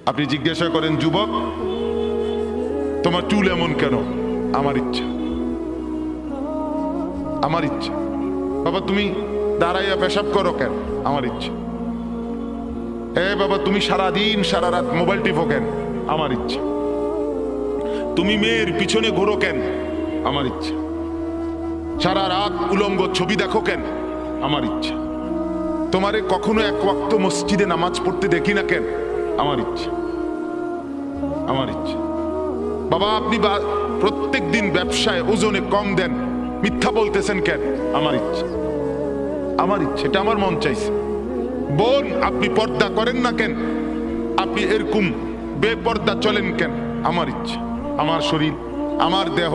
আপনি জিজ্ঞাসা করেন, যুবক তোমার চুল এমন কেন? আমার ইচ্ছা, আমার ইচ্ছা। বাবা তুমি দাঁড়াইয়া পেশাব করো কেন? আমার ইচ্ছা। বাবা তুমি সারাদিন সারা রাত মোবাইল টিপো কেন? আমার ইচ্ছা। তুমি মেয়ের পিছনে ঘোরো কেন? আমার ইচ্ছা। সারা রাত উলঙ্গ ছবি দেখো কেন? আমার ইচ্ছা। তোমারে কখনো এক ওয়াক্ত মসজিদে নামাজ পড়তে দেখি না কেন? আমার ইচ্ছা, আমার ইচ্ছা। বাবা আপনি প্রত্যেক দিন ব্যবসায় ওজনে কম দেন, মিথ্যা বলতেছেন কেন? আমার ইচ্ছা, আমার ইচ্ছা, এটা আমার মন চাইছে। বোন আপনি পর্দা করেন না কেন? আপনি এরকম বেপর্দা চলেন কেন? আমার ইচ্ছা। আমার শরীর, আমার দেহ,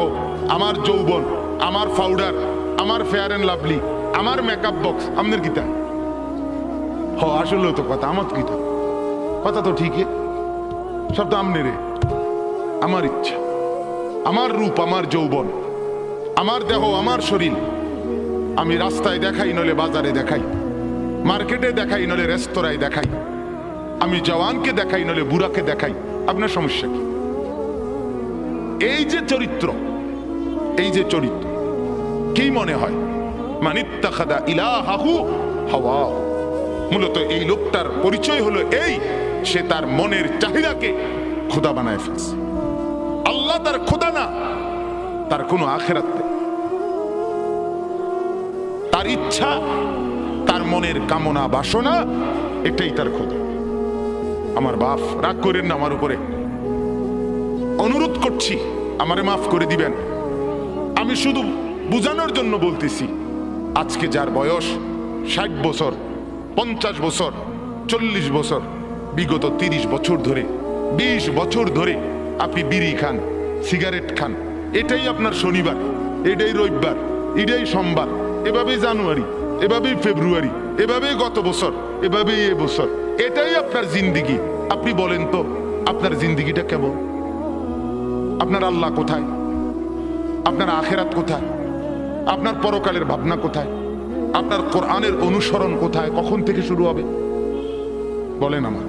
আমার যৌবন, আমার পাউডার, আমার ফেয়ার এন্ড লাভলি, আমার মেকআপ বক্স আপনার গীতা। আসলে তো কথা আমার গীতা, কথা তো ঠিকই, সব তো আমনে রে। আমার ইচ্ছা, আমার রূপ, আমার যৌবন, আমার দেহ, আমার শরীর আমি রাস্তায় দেখাই, নলে বাজারে দেখাই, মার্কেটে দেখাই, নলে রেস্তোরাঁয় দেখাই, আমি জওয়ানকে দেখাই, নলে বুড়াকে দেখাই। আপনার সমস্যা কি? এই যে চরিত্র, এই যে চরিত্র কি মনে হয়? মানিত্তাখাদা ইলাহাহু হাওয়া। মূলত এই লোকটার পরিচয় হলো এই, সে তার মনের চাহিদাকে খোদা বানায় ফেলছে। আল্লাহ তার খোদা না, তার কোনো আখিরাত নেই। তার ইচ্ছা, তার মনের কামনা বাসনা, এটাই তার খোদা। আমার বাপ রাগ করেন না আমার উপরে, অনুরোধ করছি আমারে মাফ করে দিবেন। আমি শুধু বুঝানোর জন্য বলতেছি, আজকে যার বয়স 60 বছর, 50 বছর, 40 বছর, বিগত 30 বছর ধরে, 20 বছর ধরে আপনি বিড়ি খান, সিগারেট খান, এটাই আপনার শনিবার, এটাই রবিবার, এটাই সোমবার, এভাবেই জানুয়ারি, এভাবেই ফেব্রুয়ারি, এভাবেই গত বছর, এভাবেই এ বছর, এটাই আপনার জিন্দিগি। আপনি বলেন তো আপনার জিন্দিগিটা কেমন? আপনার আল্লাহ কোথায়? আপনার আখিরাত কোথায়? আপনার পরকালের ভাবনা কোথায়? আপনার কোরআনের অনুসরণ কোথায়? কখন থেকে শুরু হবে বলেন আমার?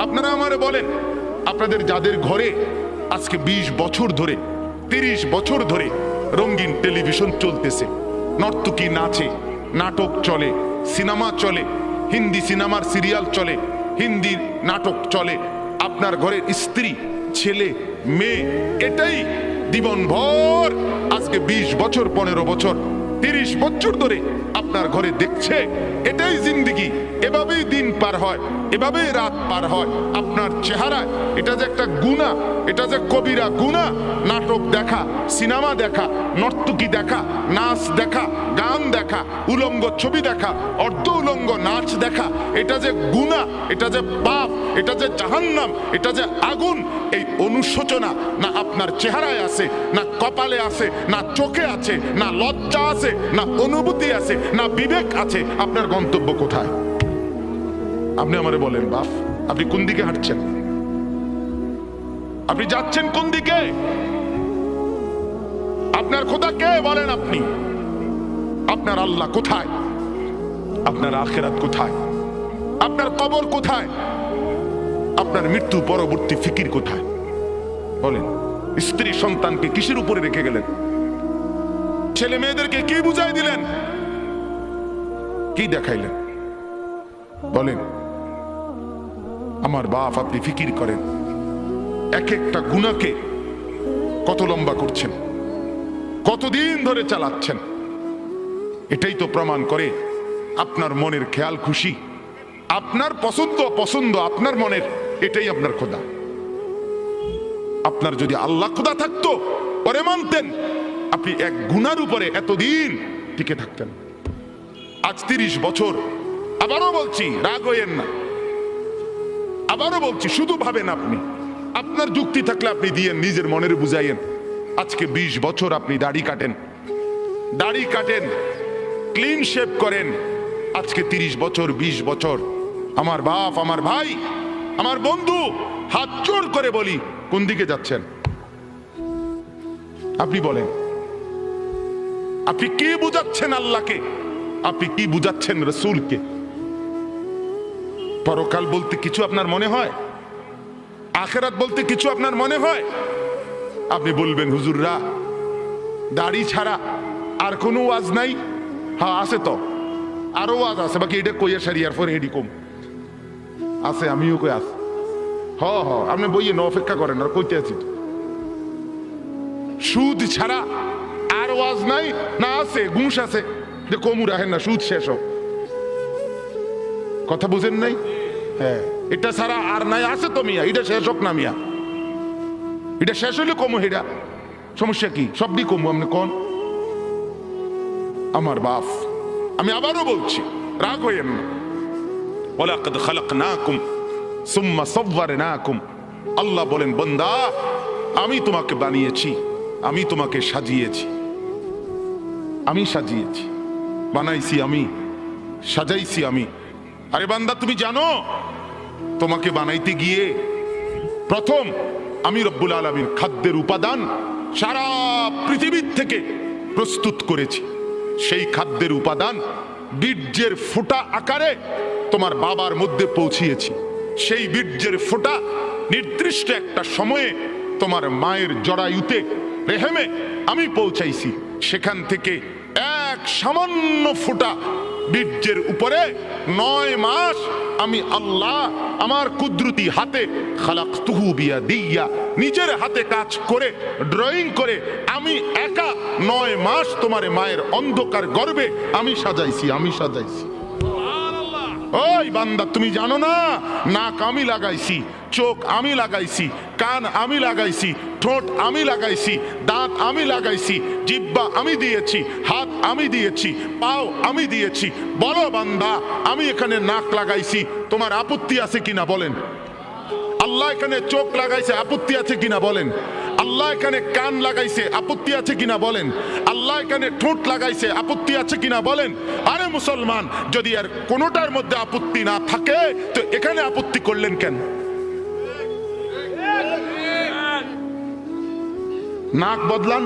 আপনারা আমারে বলেন, আপনাদের যাদের ঘরে আজকে 20 বছর ধরে, 30 বছর ধরে রঙিন টেলিভিশন চলতেছে, নর্তকী নাচে, নাটক চলে, সিনেমা চলে, হিন্দি সিনেমার সিরিয়াল চলে, হিন্দি নাটক চলে, আপনার ঘরের স্ত্রী, ছেলে, মেয়ে এটাই জীবন ভর আজকে 20 বছর, 15 বছর, 30 বছর ধরে আপনার ঘরে দেখছে, এটাই জিন্দিগি। এভাবেই দিন পার হয়, এভাবেই রাত পার হয়। আপনার চেহারায় এটা যে একটা গুনাহ, এটা যে কবিরা গুনাহ। নাটক দেখা, সিনেমা দেখা, নর্তকী দেখা, নাচ দেখা, গান দেখা, উলঙ্গ ছবি দেখা, অর্ধ উলঙ্গ নাচ দেখা, এটা যে গুনাহ, এটা যে পাপ, এটা যে জাহান্নাম, এটা যে আগুন। এই অনুশোচনা না আপনার চেহারায় আছে, না কপালে আছে, না চোখে আছে, না লজ্জা আছে, না অনুভূতি আছে, না বিবেক আছে। আপনার গন্তব্য কোথায়? আপনি আমারে বলেন বাপ, আপনি কোন দিকে হাঁটছেন? আপনি যাচ্ছেন কোন দিকে? আপনার খোদা কে বলেন আপনি? আপনার আল্লাহ কোথায়? আপনার আখিরাত কোথায়? আপনার কবর কোথায়? আপনার মৃত্যু পরবর্তী ফিকির কোথায় বলেন? স্ত্রী সন্তানকে কিসের উপরে রেখে গেলেন? ছেলে মেয়েদেরকে কি বুঝাই দিলেন? কি দেখাইলেন বলেন? আমার বাপ, আপনি ফিকির করেন, এক একটা গুনাহকে কত লম্বা করছেন, কতদিন ধরে চালাচ্ছেন। এটাই তো প্রমাণ করে আপনার মনের খেয়াল খুশি, আপনার পছন্দ অপছন্দ আপনার মনের, এটাই আপনার খোদা। আপনার যদি আল্লাহ খোদা থাকতো, পরে মানতেন, আপনি এক গুনার উপরে এতদিন টিকে থাকতেন। আজ 30 বছর, আবারও বলছি রাগ হইয়েন না, আবারও বলছি শুধু ভাবেন আপনি, আপনার যুক্তি থাকলে আপনি দিয়েন, নিজের মনের বুঝাইয়েন। আজকে 20 বছর আপনি দাড়ি কাটেন, দাড়ি কাটেন, ক্লিন শেভ করেন, আজকে 30 বছর, 20 বছর। আমার বাপ, আমার ভাই, আমার বন্ধু, হাত জোড় করে বলি, কোন দিকে যাচ্ছেন? আপনি বলেন, আপনি কি বুঝাচ্ছেন আল্লাহকে? আপনি কি বুঝাচ্ছেন রসুলকে? পরকাল বলতে কিছু আপনার মনে হয়? আখিরাত বলতে কিছু আপনার মনে হয়? আপনি বলবেন হুজুররা দাড়ি ছাড়া আর কোনো ওয়াজ নাই? হ্যাঁ আছে তো, আরো ওয়াজ আছে, বাকি এটা কইয়া সারিয়ার পরে এডি কম আছে, আমিও কই আছে। হ হ আপনি বইয়ে ন অপেক্ষা করেন, আর কইতে আছি তো। সুদ ছাড়া আর ওয়াজ নাই? না আছে, ঘুষ আছে, যে কমু রাখেন না, সুদ শেষ হোক। কথা বুঝেন নাই? হ্যাঁ, এটা ছাড়া আর নাই? আছে তো মিয়া, এটা শেষ হোক না মিয়া, এটা শেষ হইলে কমু, এটা সমস্যা কি? সবই কমু, আপনি কোন? আমার বাপ, আমি আবারও বলছি, রাগ হইেন না। ওয়ালাকাদ খালাকনাকুম সুম্মা সাওয়ারনাকুম। আল্লাহ বলেন বান্দা আমি তোমাকে বানিয়েছি, আমি তোমাকে সাজিয়েছি, আমি সাজিয়েছি, বানাইছি আমি, সাজাইছি আমি। আরে বান্দা তুমি জানো তোমাকে বানাইতে গিয়ে প্রথম আমি রব্বুল আলামিন খাদ্যের উপাদান সারা পৃথিবীর থেকে প্রস্তুত করেছি। সেই খাদ্যের উপাদান বীর্যের ফোঁটা আকারে তোমার বাবার মধ্যে পৌঁছিয়েছি। সেই বীর্যের ফোঁটা নির্দিষ্ট একটা সময়ে তোমার মায়ের জরায়ুতে, রেহেমে আমি পৌঁছাইছি। সেখান থেকে এক সামান্য ফোঁটা বীর্যের উপরে 9 মাস আমি আল্লাহ আমার কুদরতি হাতে খালাকতুহু বিয়াদিয়া, নিজের হাতে কাজ করে ড্রয়িং করে আমি একা 9 মাস তোমার মায়ের অন্ধকার গর্ভে আমি সাজাইছি, আমি সাজাইছি। ওই বান্দা তুমি জানো না, নাক আমি লাগাইছি, চোখ আমি লাগাইছি, কান আমি লাগাইছি, ঠোঁট আমি লাগাইছি, দাঁত আমি লাগাইছি, জিহ্বা আমি দিয়েছি, হাত আমি দিয়েছি, পাও আমি দিয়েছি। বলো বান্দা আমি এখানে নাক লাগাইছি, তোমার আপত্তি আছে কিনা বলেন? আল্লাহ এখানে চোখ লাগাইছে, আপত্তি আছে কিনা বলেন? আল্লাহ এখানে কান লাগাইছে, আপত্তি আছে কিনা বলেন? আল্লাহ এখানে ঠোঁট লাগাইছে, আপত্তি আছে কিনা বলেন? আরে মুসলমান, যদি আর কোনোটার মধ্যে আপত্তি না থাকে তো এখানে আপত্তি করলেন কেন? নাক বদলান,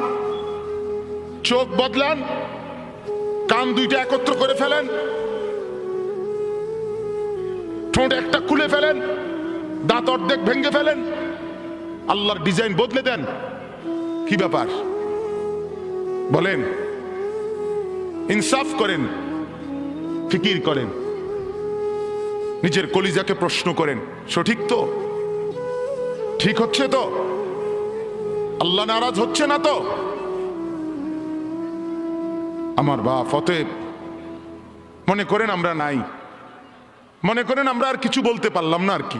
চোখ বদলান, কান দুইটা একত্র করে ফেলেন, ঠোঁট একটা খুলে ফেলেন, দাঁত অর্ধেক ভেঙে ফেলেন, আল্লাহর ডিজাইন বদলে দেন। কি ব্যাপার বলেন? ইনসাফ করেন, ফিকির করেন, নিজের কলিজাকে প্রশ্ন করেন, সঠিক তো? ঠিক হচ্ছে তো? আল্লাহ নারাজ হচ্ছে না তো? আমার বাপ, অতএব মনে করেন আমরা নাই, মনে করেন আমরা আর কিছু বলতে পারলাম না আর কি।